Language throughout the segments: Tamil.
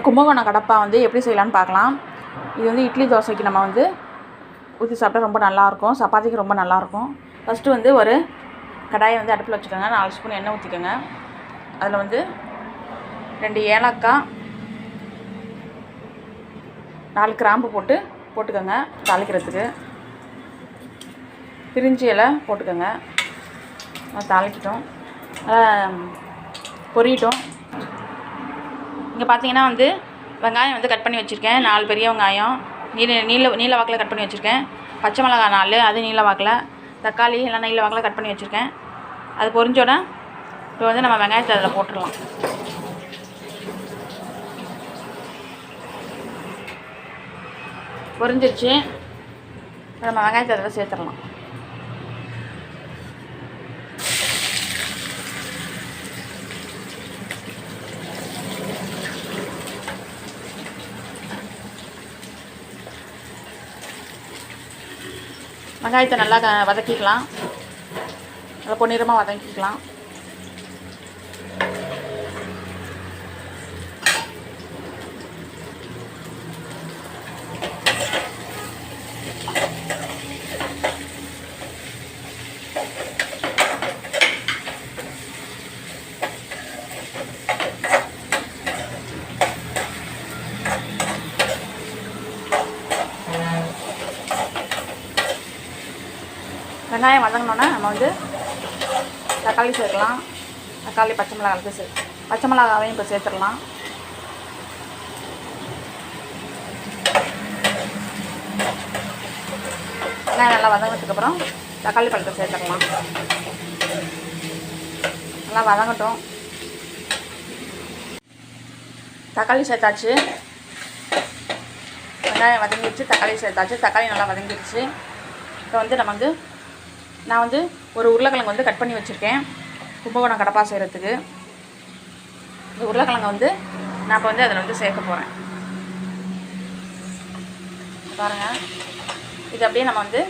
கும்பகோணம் கடப்பா வந்து எப்படி செய்யலான்னு பார்க்கலாம். இது வந்து இட்லி தோசைக்கு நம்ம வந்து ஊற்றி சாப்பிட்டா ரொம்ப நல்லாயிருக்கும், சப்பாத்திக்கு ரொம்ப நல்லாயிருக்கும். ஃபஸ்ட்டு வந்து ஒரு கடாயை வந்து அடுப்பில் வச்சுக்கோங்க. 4 ஸ்பூன் எண்ணெய் ஊற்றிக்கோங்க. அதில் வந்து 2 ஏலக்காய், 4 கிராம்பு போட்டுக்கோங்க தாளிக்கிறதுக்கு. பிரிஞ்சி இலை போட்டுக்கோங்க. தாளிக்கிட்டோம், பொரியட்டும். இங்கே பார்த்தீங்கன்னா வந்து வெங்காயம் வந்து கட் பண்ணி வச்சுருக்கேன். 4 பெரிய வெங்காயம் நீல வாக்கில் கட் பண்ணி வச்சுருக்கேன். பச்சை மிளகாய் 4, அது நீல வாக்கில். தக்காளி எல்லாம் நீல வாக்கில் கட் பண்ணி வச்சுருக்கேன். அது பொரிஞ்சோட இப்போ வந்து நம்ம வெங்காயத்தை அதில் போட்டுடலாம். பொரிஞ்சிருச்சு. நம்ம வெங்காயத்தை அதில் சேர்த்துடலாம். வெங்காயத்தை நல்லா வதக்கிக்கலாம். நல்லா பொன்னிறமாக வதக்கிக்கலாம். வெங்காயம் வதங்கினோன்னா நம்ம வந்து தக்காளி சேர்க்கலாம். தக்காளி பச்சை மிளகாவையும் இப்போ சேர்த்துடலாம். வெங்காயம் நல்லா வதங்கினதுக்கப்புறம் தக்காளி பழத்தை சேர்த்துடலாம். நல்லா வதங்கட்டும். தக்காளி சேர்த்தாச்சு. வெங்காயம் வதங்கிடுச்சு, தக்காளி சேர்த்தாச்சு. தக்காளி நல்லா வதங்கிடுச்சு. இப்போ வந்து நான் வந்து ஒரு உருளைக்கிழங்கு வந்து கட் பண்ணி வச்சுருக்கேன் கும்பகோணம் கடப்பா செய்கிறதுக்கு. இந்த உருளைக்கிழங்கு வந்து நான் இப்போ வந்து அதில் வந்து சேர்க்க போகிறேன். பாருங்கள், இது அப்படியே நம்ம வந்து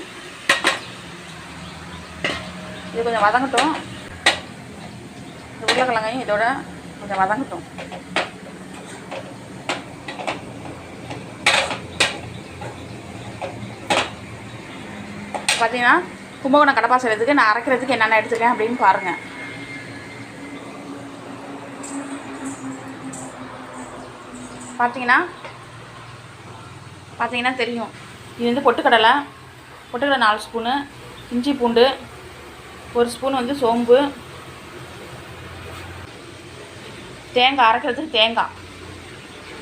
இது கொஞ்சம் வதங்கட்டும். இந்த உருளைக்கிழங்கையும் இதோட கொஞ்சம் வதங்கட்டும். பார்த்தீங்கன்னா கும்பகோணம் கடப்பா செய்கிறதுக்கு நான் அரைக்கிறதுக்கு என்னென்ன எடுத்துருக்கேன் அப்படின்னு பாருங்கள். பார்த்தீங்கன்னா தெரியும். இது வந்து பொட்டுக்கடலை 4 ஸ்பூனு, இஞ்சி பூண்டு 1 ஸ்பூன், வந்து சோம்பு, தேங்காய் அரைக்கிறதுக்கு தேங்காய்.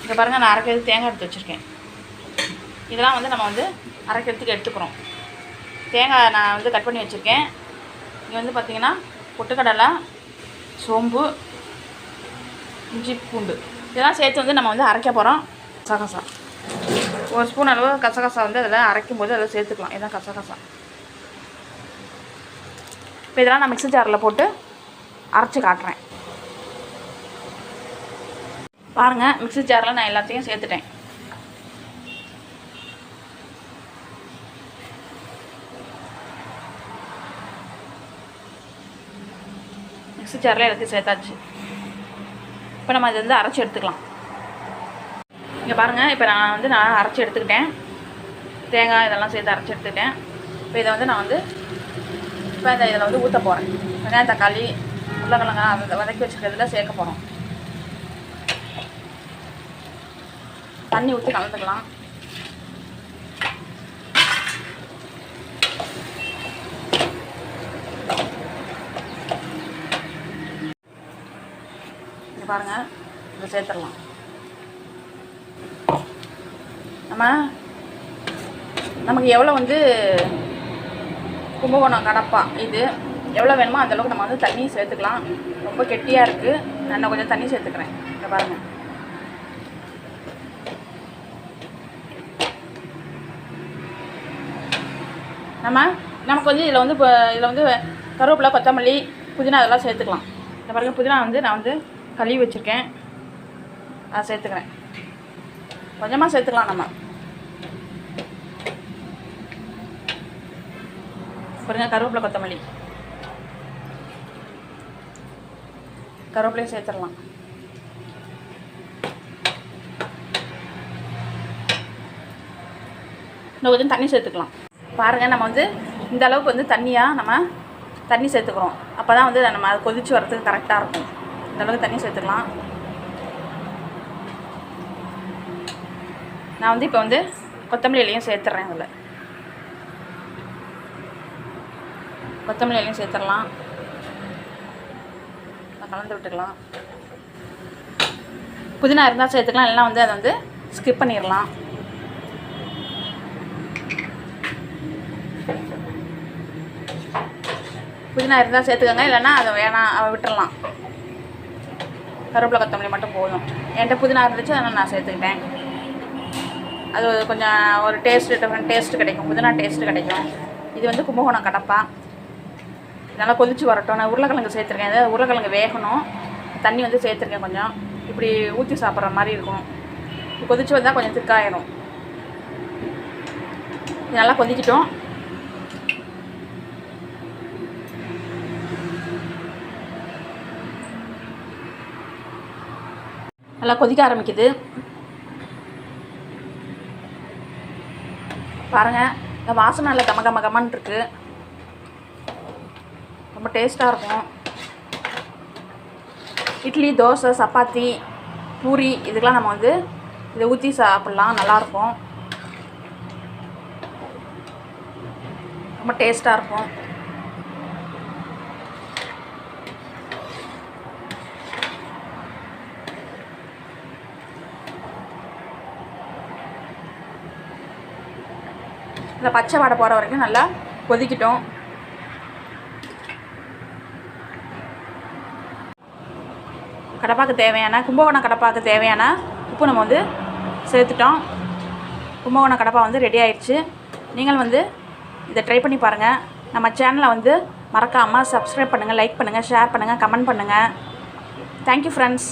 இங்கே பாருங்கள், நான் அரைக்கிறதுக்கு தேங்காய் எடுத்து வச்சுருக்கேன். இதெல்லாம் வந்து நம்ம வந்து அரைக்கிறதுக்கு எடுத்துக்கிறோம். தேங்காய் நான் வந்து கட் பண்ணி வச்சுருக்கேன். இங்கே வந்து பார்த்திங்கன்னா பொட்டுக்கடலை, சோம்பு, இஞ்சி பூண்டு இதெல்லாம் சேர்த்து வந்து நம்ம வந்து அரைக்க போகிறோம். கசகசா 1 ஸ்பூன் அளவு கசகசா வந்து அதில் அரைக்கும்போது அதில் சேர்த்துக்கலாம். இதுதான் கசகசா. இப்போ இதெல்லாம் நான் மிக்ஸி ஜாரில் போட்டு அரைச்சி காட்டுறேன். பாருங்கள், மிக்ஸி ஜாரில் நான் எல்லாத்தையும் சேர்த்துட்டேன். மிக்ஸி ஜாரில் எல்லாத்தையும் சேர்த்தாச்சு. இப்போ நம்ம இதை வந்து அரைச்சி எடுத்துக்கலாம். இங்கே பாருங்கள், இப்போ நான் அரைச்சி எடுத்துக்கிட்டேன். தேங்காய் இதெல்லாம் சேர்த்து அரைச்சி எடுத்துக்கிட்டேன். இப்போ இதை வந்து நான் வந்து இதில் வந்து ஊற்ற போகிறேன். வெங்காயம், தக்காளி, உருளைக்கிழங்கு அதை வதக்கி வச்சுக்கிறதுல சேர்க்க போகிறோம். தண்ணி ஊற்றி கலந்துக்கலாம். பாருங்கள், இதை சேர்த்துடலாம். நமக்கு எவ்வளோ வந்து கும்பகோணம் கடப்பா இது எவ்வளோ வேணுமோ அந்தளவுக்கு நம்ம வந்து தண்ணி சேர்த்துக்கலாம். ரொம்ப கெட்டியாக இருக்குது, நான் கொஞ்சம் தண்ணி சேர்த்துக்கிறேன். இதை பாருங்கள். நமக்கு வந்து இதில் வந்து கருவேப்பிலை, கொத்தமல்லி, புதினா அதெல்லாம் சேர்த்துக்கலாம். இந்த பாருங்கள், புதினா வந்து நான் வந்து கழுவி வச்சுருக்கேன். அதை சேர்த்துக்கிறேன். கொஞ்சமாக சேர்த்துக்கலாம். நம்ம பாருங்கள், கருவேப்பிலை, கொத்தமல்லி கருவேப்பிலையும் சேர்த்துடலாம். இன்னும் கொஞ்சம் தண்ணி சேர்த்துக்கலாம். பாருங்கள், நம்ம வந்து இந்த அளவுக்கு வந்து தண்ணியாக நம்ம தண்ணி சேர்த்துக்கிறோம். அப்போ தான் வந்து நம்ம அதை கொதித்து வரதுக்கு கரெக்டாக இருக்கும். இந்த அளவுக்கு தண்ணி சேர்த்துக்கலாம். நான் வந்து இப்போ வந்து கொத்தமல்லி இலையும் சேர்த்துட்றேன். அதில் கொத்தமல்லி இலையும் சேர்த்துடலாம். கலந்து விட்டுக்கலாம். புதினா இருந்தால் சேர்த்துக்கலாம், இல்லைனா வந்து அதை வந்து ஸ்கிப் பண்ணிடலாம். புதினா இருந்தால் சேர்த்துக்கோங்க, இல்லைன்னா அதை வேணாம் விட்டுடலாம். கருவேப்பிலை கொத்தமல்லி மட்டும் போதும். என்கிட்ட புதினா இருந்துச்சு, அதனால் நான் சேர்த்துக்கிட்டேன். அது கொஞ்சம் ஒரு டிஃப்ரெண்ட் டேஸ்ட்டு கிடைக்கும், புதினா டேஸ்ட்டு கிடைக்கும். இது வந்து கும்பகோணம் கடப்பா. நல்லா கொதிச்சு வரட்டும். நான் உருளைக்கிழங்கு சேர்த்துருக்கேன். அதாவது உருளைக்கிழங்கு வேகணும். தண்ணி வந்து சேர்த்துருக்கேன். கொஞ்சம் இப்படி ஊற்றி சாப்பிட்ற மாதிரி இருக்கும். கொதிச்சு வந்தால் கொஞ்சம் திக்காயிரும். இது நல்லா கொதிக்கிட்டோம். நல்லா கொதிக்க ஆரம்பிக்குது. பாருங்கள், இந்த வாசனை நல்லா கமகமன்னு இருக்குது. ரொம்ப டேஸ்ட்டாக இருக்கும். இட்லி, தோசை, சப்பாத்தி, பூரி இதுக்கெலாம் நம்ம வந்து இதை ஊற்றி சாப்பிட்லாம். நல்லாயிருக்கும். ரொம்ப டேஸ்ட்டாக இருக்கும். இந்த பச்சை வாடை போகிற வரைக்கும் நல்லா கொதிக்கிட்டோம். கடப்பாக்கு தேவையான கும்பகோணம் கடப்பாக்கு தேவையான உப்பு நம்ம வந்து சேர்த்துட்டோம். கும்பகோணம் கடப்பா வந்து ரெடி ஆயிடுச்சு. நீங்கள் வந்து இதை ட்ரை பண்ணி பாருங்கள். நம்ம சேனலை வந்து மறக்காமல் சப்ஸ்கிரைப் பண்ணுங்கள், லைக் பண்ணுங்கள், ஷேர் பண்ணுங்கள், கமெண்ட் பண்ணுங்கள். Thank you friends.